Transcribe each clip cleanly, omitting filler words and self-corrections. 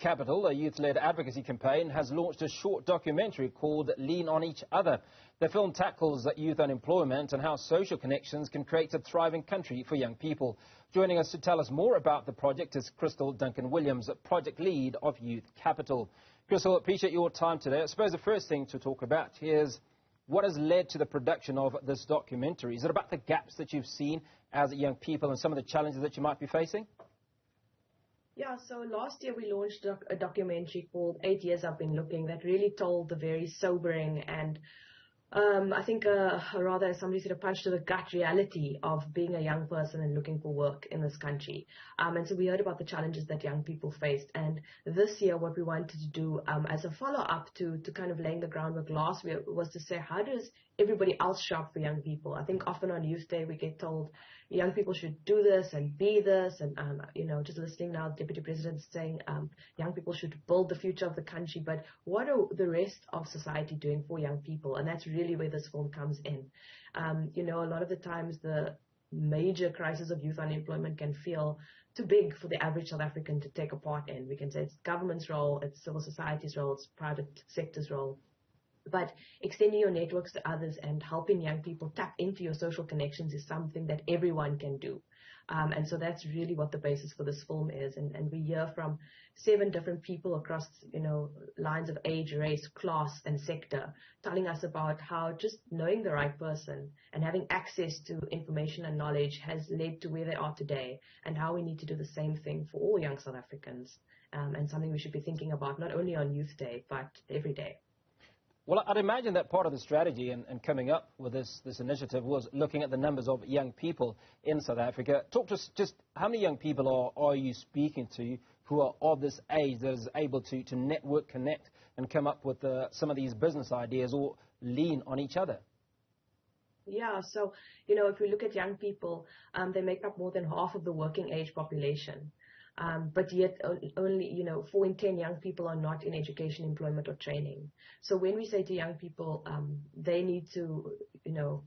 Capital, a youth-led advocacy campaign, has launched a short documentary called Lean on Each Other. The film tackles youth unemployment and how social connections can create a thriving country for young people. Joining us to tell us more about the project is Kristal Duncan-Williamshas, project lead of Youth Capital. Kristal, appreciate your time today. I suppose the first thing to talk about is what has led to the production of this documentary. Is it about the gaps that you've seen as young people and some of the challenges that you might be facing? Yeah, so last year we launched a documentary called 8 Years I've Been Looking that really told the very sobering and I think rather, as somebody said, a punch to the gut reality of being a young person and looking for work in this country. And so we heard about the challenges that young people faced. And this year what we wanted to do as a follow-up to kind of laying the groundwork last year was to say, how does everybody else shop for young people? I think often on Youth Day we get told young people should do this and be this. And, just listening now, the Deputy President saying young people should build the future of the country. But what are the rest of society doing for young people? And that's really where this film comes in. A lot of the times the major crisis of youth unemployment can feel too big for the average South African to take a part in. We can say it's government's role, it's civil society's role, it's private sector's role. But extending your networks to others and helping young people tap into your social connections is something that everyone can do. And so that's really what the basis for this film is. And we hear from 7 different people across, lines of age, race, class, and sector, telling us about how just knowing the right person and having access to information and knowledge has led to where they are today, and how we need to do the same thing for all young South Africans, and something we should be thinking about not only on Youth Day, but every day. Well, I'd imagine that part of the strategy and coming up with this initiative was looking at the numbers of young people in South Africa. Talk to us just how many young people are you speaking to who are of this age that is able to network, connect, and come up with some of these business ideas or lean on each other? Yeah, so, if we look at young people, they make up more than half of the working age population. But yet only, 4 in 10 young people are not in education, employment, or training. So when we say to young people, they need to,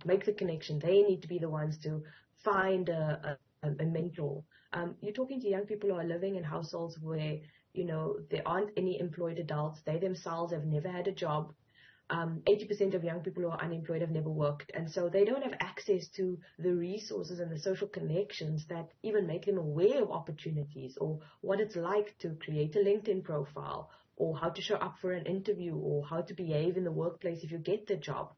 make the connection, they need to be the ones to find a mentor. You're talking to young people who are living in households where, there aren't any employed adults. They themselves have never had a job. 80% of young people who are unemployed have never worked, and so they don't have access to the resources and the social connections that even make them aware of opportunities or what it's like to create a LinkedIn profile or how to show up for an interview or how to behave in the workplace if you get the job.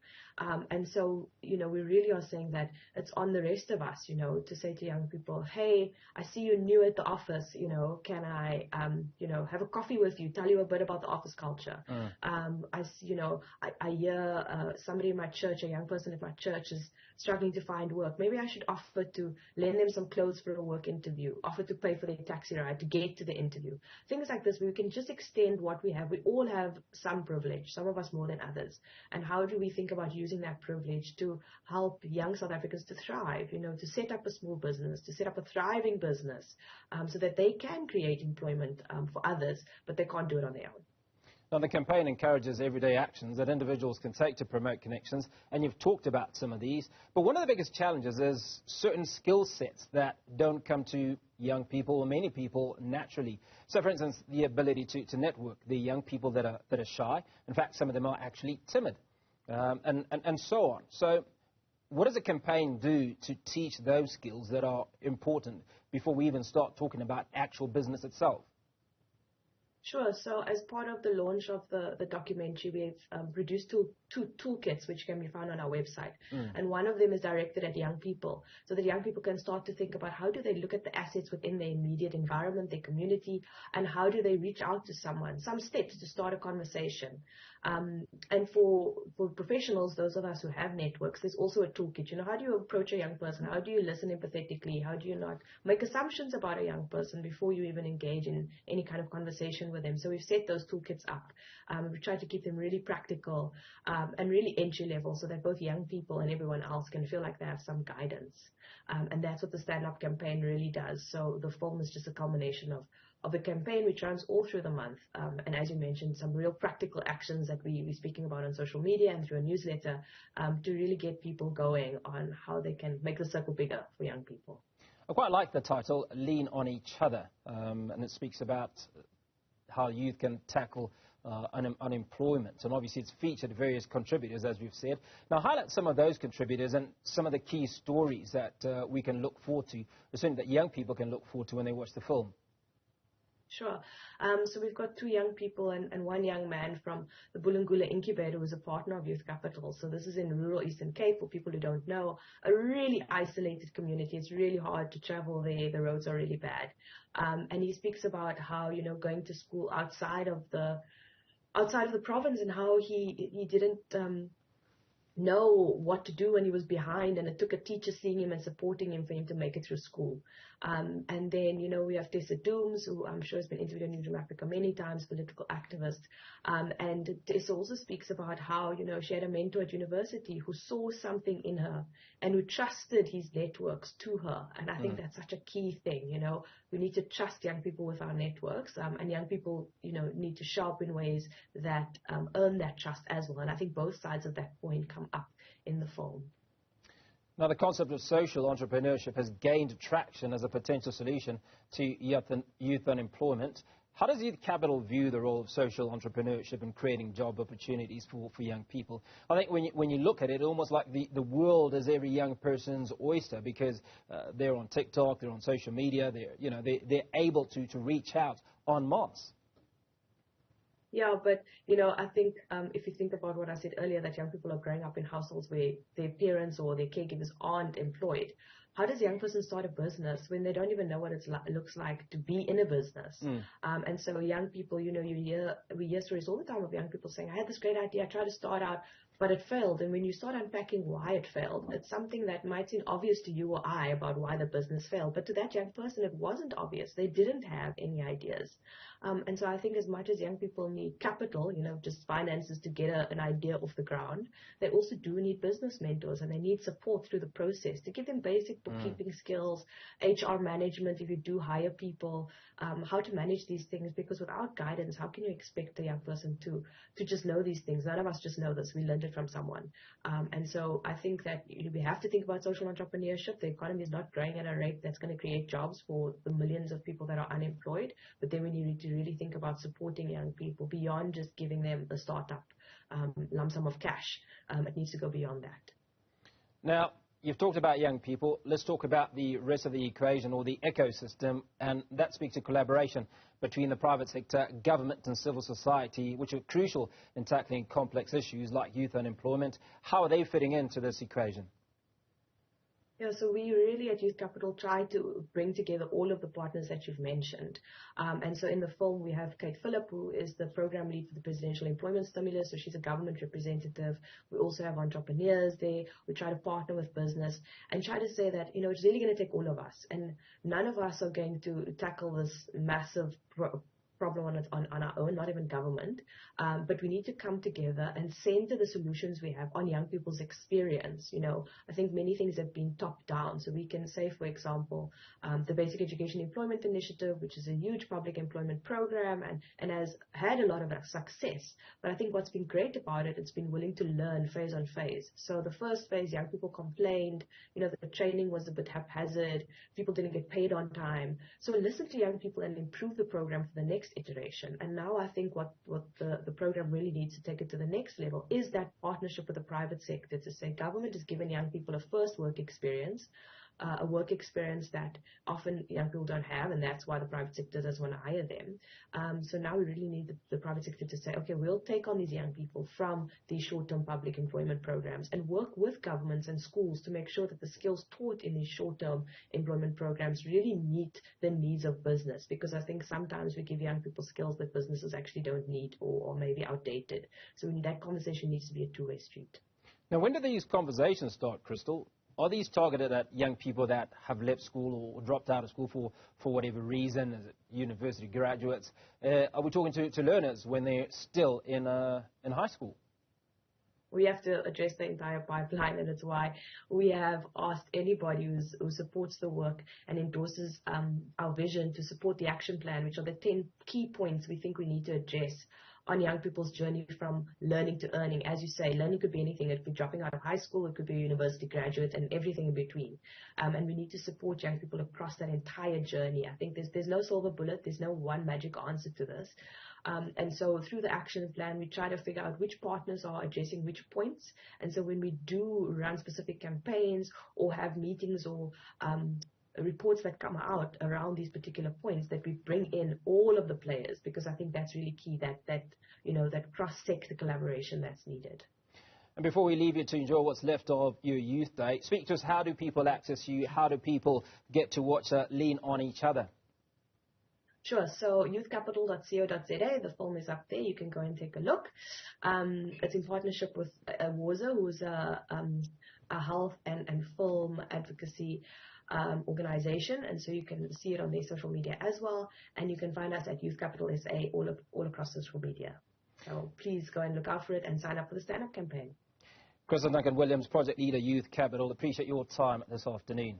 And so, we really are saying that it's on the rest of us, to say to young people, hey, I see you're new at the office, can I, have a coffee with you, tell you a bit about the office culture. I hear somebody in my church, a young person at my church is struggling to find work. Maybe I should offer to lend them some clothes for a work interview, offer to pay for their taxi ride to get to the interview. Things like this, we can just extend what we have. We all have some privilege, some of us more than others. And how do we think about using that privilege to help young South Africans to thrive, to set up a small business, to set up a thriving business, so that they can create employment for others, but they can't do it on their own. Now, the campaign encourages everyday actions that individuals can take to promote connections, and you've talked about some of these. But one of the biggest challenges is certain skill sets that don't come to young people or many people naturally. So, for instance, the ability to network, the young people that are shy. In fact, some of them are actually timid, and so on. So what does a campaign do to teach those skills that are important before we even start talking about actual business itself? Sure. So as part of the launch of the documentary, we've produced two toolkits which can be found on our website. And one of them is directed at young people so that young people can start to think about how do they look at the assets within their immediate environment, their community, and how do they reach out to someone, some steps to start a conversation. And for professionals, those of us who have networks, there's also a toolkit. How do you approach a young person? How do you listen empathetically? How do you not make assumptions about a young person before you even engage in any kind of conversation with them? So we've set those toolkits up. We try to keep them really practical and really entry level so that both young people and everyone else can feel like they have some guidance. And that's what the Stand Up campaign really does. So the film is just a culmination of the campaign, which runs all through the month. And as you mentioned, some real practical actions that we're speaking about on social media and through a newsletter to really get people going on how they can make the circle bigger for young people. I quite like the title, Lean on Each Other, and it speaks about how youth can tackle unemployment. And obviously it's featured various contributors, as we've said. Now, highlight some of those contributors and some of the key stories that we can look forward to, or certainly that young people can look forward to when they watch the film. Sure. So we've got 2 young people and 1 young man from the Bulungula Incubator, who is a partner of Youth Capital. So this is in rural Eastern Cape, for people who don't know, a really isolated community. It's really hard to travel there. The roads are really bad. And he speaks about how, you know, going to school outside of the province, and how he didn't know what to do when he was behind, and it took a teacher seeing him and supporting him for him to make it through school. And then, you know, we have Tessa Dooms, who I'm sure has been interviewed on Newzroom Afrika many times, political activist. And Tessa also speaks about how, you know, she had a mentor at university who saw something in her and who trusted his networks to her. And I think that's such a key thing, you know. We need to trust young people with our networks, and young people, you know, need to show up in ways that earn that trust as well. And I think both sides of that point come up in the film. Now, the concept of social entrepreneurship has gained traction as a potential solution to youth unemployment. How does Youth Capital view the role of social entrepreneurship in creating job opportunities for young people? I think when you look at it, almost like the world is every young person's oyster, because they're on TikTok, they're on social media, they're able to reach out en masse. Yeah, but, you know, I think if you think about what I said earlier, that young people are growing up in households where their parents or their caregivers aren't employed. How does a young person start a business when they don't even know what it looks like to be in a business? And so young people, you know, we hear stories all the time of young people saying, I had this great idea, I tried to start out, but it failed. And when you start unpacking why it failed, it's something that might seem obvious to you or I about why the business failed. But to that young person, it wasn't obvious. They didn't have any ideas. And so I think as much as young people need capital, you know, just finances to get an idea off the ground, they also do need business mentors, and they need support through the process to give them basic bookkeeping skills, HR management if you do hire people, how to manage these things, because without guidance, how can you expect a young person to just know these things? None of us just know this. We learned it from someone. And so I think that we have to think about social entrepreneurship. The economy is not growing at a rate that's going to create jobs for the millions of people that are unemployed, but then we need to really think about supporting young people beyond just giving them a startup lump sum of cash. It needs to go beyond that. Now, you've talked about young people. Let's talk about the rest of the equation, or the ecosystem, and that speaks to collaboration between the private sector, government and civil society, which are crucial in tackling complex issues like youth unemployment. How are they fitting into this equation? Yeah, so we really at Youth Capital try to bring together all of the partners that you've mentioned. And so in the film, we have Kate Phillip, who is the program lead for the Presidential Employment Stimulus. So she's a government representative. We also have entrepreneurs there. We try to partner with business and try to say that, you know, it's really going to take all of us. And none of us are going to tackle this massive problem on our own, not even government, but we need to come together and center the solutions we have on young people's experience. You know, I think many things have been top down. So we can say, for example, the Basic Education Employment Initiative, which is a huge public employment program and has had a lot of success. But I think what's been great about it, it's been willing to learn phase on phase. So the first phase, young people complained, you know, the training was a bit haphazard, people didn't get paid on time. So we listened to young people and improved the program for the next iteration. And now I think what the program really needs to take it to the next level is that partnership with the private sector to say government has given young people a first work experience, a work experience that often young people don't have, and that's why the private sector doesn't want to hire them. So now we really need the private sector to say, okay, we'll take on these young people from these short-term public employment programs and work with governments and schools to make sure that the skills taught in these short-term employment programs really meet the needs of business, because I think sometimes we give young people skills that businesses actually don't need or maybe outdated. So that conversation needs to be a two-way street. Now, when do these conversations start, Kristal? Are these targeted at young people that have left school or dropped out of school for whatever reason? Is it university graduates? Are we talking to learners when they're still in high school? We have to address the entire pipeline, and it's why we have asked anybody who supports the work and endorses our vision to support the action plan, which are the 10 key points we think we need to address on young people's journey from learning to earning. As you say, learning could be anything. It could be dropping out of high school, it could be a university graduate, and everything in between. And we need to support young people across that entire journey. I think there's no silver bullet, there's no one magic answer to this. And so through the action plan, we try to figure out which partners are addressing which points. And so when we do run specific campaigns or have meetings or reports that come out around these particular points, that we bring in all of the players, because I think that's really key, that cross-sector collaboration that's needed. And before we leave you to enjoy what's left of your youth day, speak to us. How do people access you? How do people get to watch Lean on Each Other? Sure. So youthcapital.co.za, the film is up there. You can go and take a look. It's in partnership with WOZA, who's a health and film advocacy organization, and so you can see it on their social media as well, and you can find us at Youth Capital SA all across social media. So please go and look out for it and sign up for the stand-up campaign. Kristal Duncan-Williams, Project Leader, Youth Capital. Appreciate your time this afternoon.